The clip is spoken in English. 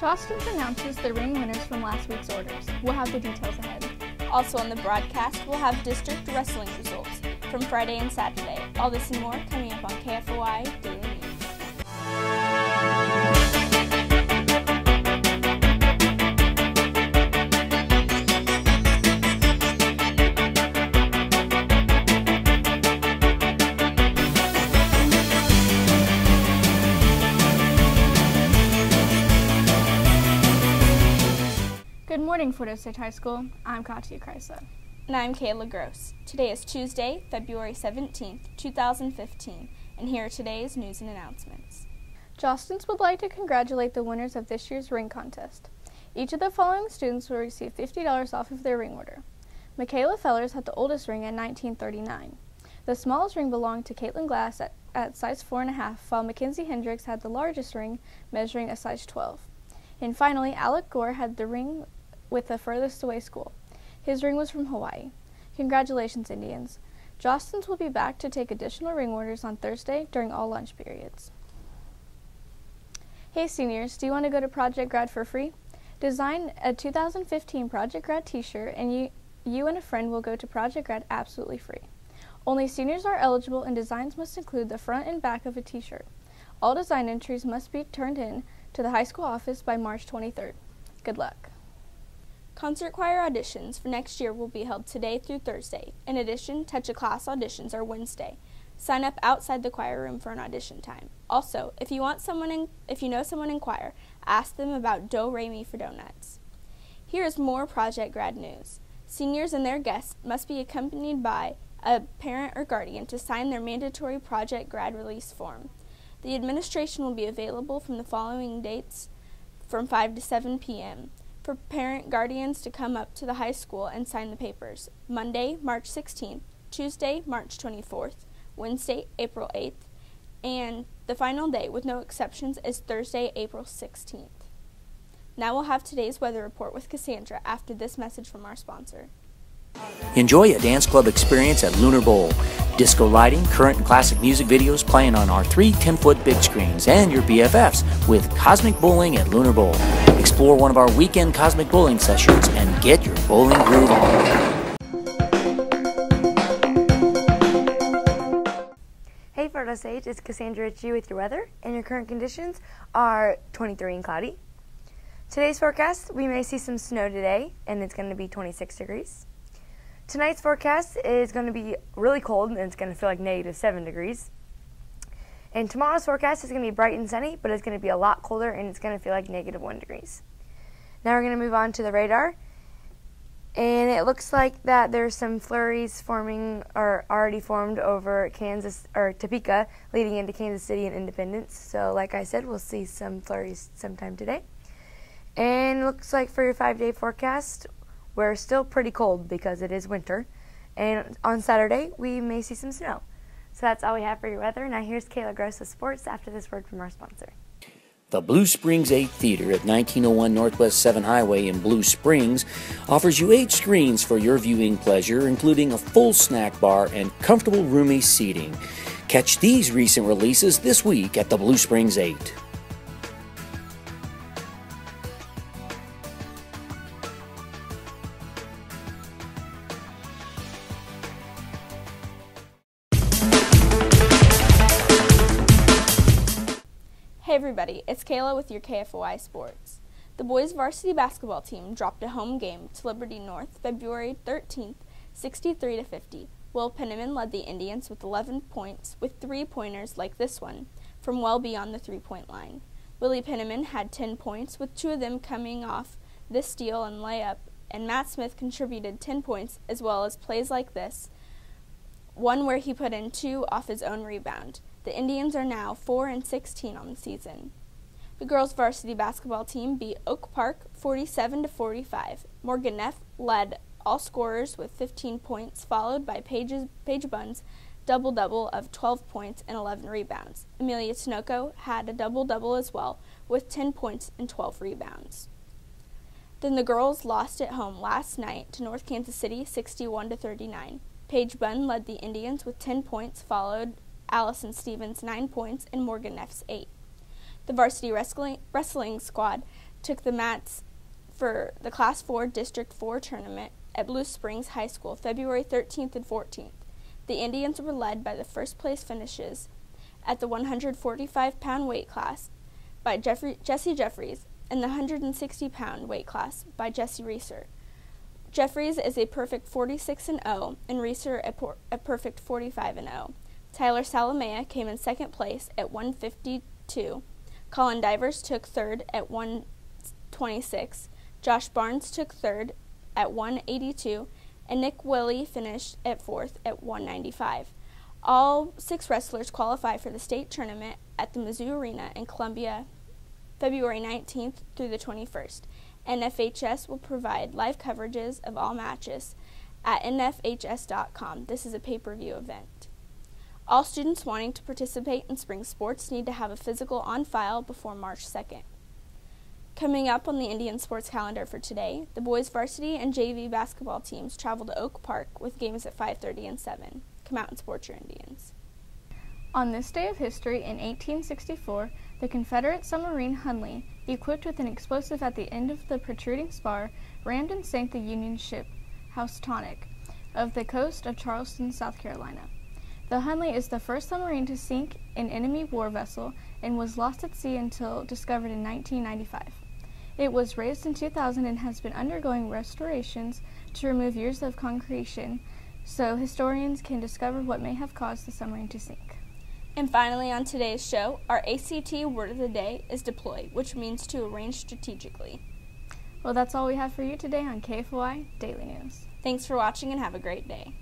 Charleston announces the ring winners from last week's orders. We'll have the details ahead. Also on the broadcast, we'll have district wrestling results from Friday and Saturday. All this and more coming up on KFOI Daily News. Good morning, Fort State High School. I'm Katya Kreisa. And I'm Kayla Gross. Today is Tuesday, February 17th, 2015, and here are today's news and announcements. Jostens would like to congratulate the winners of this year's ring contest. Each of the following students will receive $50 off of their ring order. Michaela Fellers had the oldest ring at 1939. The smallest ring belonged to Caitlin Glass at size 4.5, while Mackenzie Hendricks had the largest ring, measuring a size 12. And finally, Alec Gore had the ring with the furthest away school. His ring was from Hawaii. Congratulations, Indians. Jostens will be back to take additional ring orders on Thursday during all lunch periods. Hey seniors, do you want to go to Project Grad for free? Design a 2015 Project Grad t-shirt and you and a friend will go to Project Grad absolutely free. Only seniors are eligible and designs must include the front and back of a t-shirt. All design entries must be turned in to the high school office by March 23rd. Good luck. Concert choir auditions for next year will be held today through Thursday. In addition, Touch a Class auditions are Wednesday. Sign up outside the choir room for an audition time. Also, if you know someone in choir, ask them about Do Re Mi for donuts. Here is more Project Grad news. Seniors and their guests must be accompanied by a parent or guardian to sign their mandatory Project Grad release form. The administration will be available from the following dates from 5 to 7 p.m. for parent guardians to come up to the high school and sign the papers. Monday, March 16th, Tuesday, March 24th, Wednesday, April 8th, and the final day, with no exceptions, is Thursday, April 16th. Now we'll have today's weather report with Cassandra after this message from our sponsor. Enjoy a dance club experience at Lunar Bowl. Disco lighting, current and classic music videos playing on our 3 10-foot big screens, and your BFFs with Cosmic Bowling at Lunar Bowl. Explore one of our weekend Cosmic Bowling sessions and get your bowling groove on. Hey Fort Osage, it's Cassandra Ritchie with your weather, and your current conditions are 23 and cloudy. Today's forecast, we may see some snow today, and it's going to be 26 degrees. Tonight's forecast is going to be really cold, and it's going to feel like -7 degrees. And tomorrow's forecast is going to be bright and sunny, but it's going to be a lot colder, and it's going to feel like -1 degrees. Now we're going to move on to the radar, and it looks like that there's some flurries forming or already formed over Kansas or Topeka, leading into Kansas City and Independence. So like I said, we'll see some flurries sometime today. And it looks like for your 5-day forecast, we're still pretty cold because it is winter. And on Saturday, we may see some snow. So that's all we have for your weather. Now here's Kayla Gross with sports after this word from our sponsor. The Blue Springs 8 Theater at 1901 Northwest 7 Highway in Blue Springs offers you 8 screens for your viewing pleasure, including a full snack bar and comfortable roomy seating. Catch these recent releases this week at the Blue Springs 8. Hey everybody, it's Kayla with your KFOI Sports. The boys varsity basketball team dropped a home game to Liberty North February 13th, 63-50. Will Penniman led the Indians with 11 points with 3-pointers like this one from well beyond the 3-point line. Willie Penniman had 10 points, with 2 of them coming off this steal and layup, and Matt Smith contributed 10 points as well as plays like this, one where he put in 2 off his own rebound. The Indians are now 4-16 on the season. The girls' varsity basketball team beat Oak Park 47-45. Morgan Neff led all scorers with 15 points, followed by Paige Bunn's double-double of 12 points and 11 rebounds. Amelia Tinoco had a double-double as well, with 10 points and 12 rebounds. Then the girls lost at home last night to North Kansas City 61-39. Paige Bunn led the Indians with 10 points, followed Allison Stevens 9 points, and Morgan Neff's 8. The varsity wrestling squad took the mats for the Class 4 District 4 tournament at Blue Springs High School February 13th and 14th. The Indians were led by the first place finishes at the 145-pound weight class by Jesse Jeffries and the 160-pound weight class by Jesse Reeser. Jeffries is a perfect 46-0 and Reeser a perfect 45-0. Tyler Salamea came in second place at 152. Colin Divers took third at 126. Josh Barnes took third at 182, and Nick Willey finished at fourth at 195. All 6 wrestlers qualify for the state tournament at the Mizzou Arena in Columbia, February 19th through the 21st. NFHS will provide live coverages of all matches at nfhs.com. This is a pay-per-view event. All students wanting to participate in spring sports need to have a physical on file before March 2nd. Coming up on the Indian sports calendar for today, the boys varsity and JV basketball teams travel to Oak Park with games at 5:30 and 7. Come out and support your Indians. On this day of history in 1864, the Confederate submarine Hunley, equipped with an explosive at the end of the protruding spar, rammed and sank the Union ship Housatonic of the coast of Charleston, South Carolina. The Hunley is the first submarine to sink an enemy war vessel and was lost at sea until discovered in 1995. It was raised in 2000 and has been undergoing restorations to remove years of concretion so historians can discover what may have caused the submarine to sink. And finally, on today's show, our ACT word of the day is deploy, which means to arrange strategically. Well, that's all we have for you today on KFOI Daily News. Thanks for watching and have a great day.